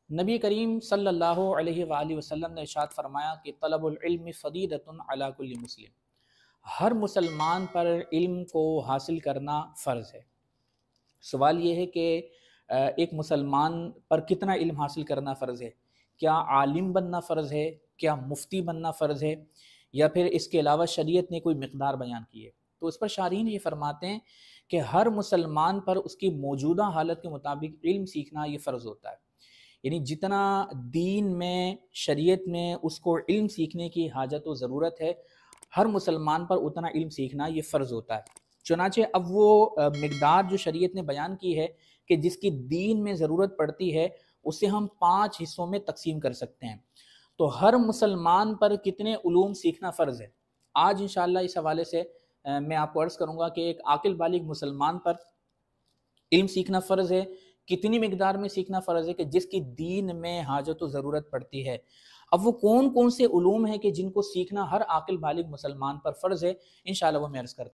نبی کریم صلی اللہ علیہ وآلہ وسلم نے ارشاد فرمایا کہ طلب العلم فریضۃ علی کل مسلم، ہر مسلمان پر علم کو حاصل کرنا فرض ہے۔ سوال یہ ہے کہ ایک مسلمان پر کتنا علم حاصل کرنا فرض ہے؟ کیا عالم بننا فرض ہے؟ کیا مفتی بننا فرض ہے؟ یا پھر اس کے علاوہ شریعت نے کوئی مقدار بیان کی ہے؟ تو اس پر شارحین یہ فرماتے ہیں کہ ہر مسلمان پر اس کی موجودہ حالت کے مطابق علم سیکھنا یہ فرض ہوتا ہے۔ یعنی جتنا دین میں، شریعت میں اس کو علم سیکھنے کی حاجت و ضرورت ہے، ہر مسلمان پر اتنا علم سیکھنا یہ فرض ہوتا ہے۔ چنانچہ اب وہ مقدار جو شریعت نے بیان کی ہے کہ جس کی دین میں ضرورت پڑتی ہے، اسے ہم 5 حصوں میں تقسیم کر سکتے ہیں۔ تو ہر مسلمان پر کتنے علوم سیکھنا فرض ہے؟ آج انشاءاللہ اس حوالے سے میں آپ کو عرض کروں گا کہ ایک عاقل بالغ مسلمان پر علم سیکھنا فرض ہے، کتنی مقدار میں سیکھنا فرض ہے کہ جس کی دین میں حاجت و ضرورت پڑتی ہے۔ اب وہ کون کون سے علوم ہیں کہ جن کو سیکھنا ہر عاقل بالغ مسلمان پر فرض ہے، انشاءاللہ وہ میں عرض کرتا ہوں۔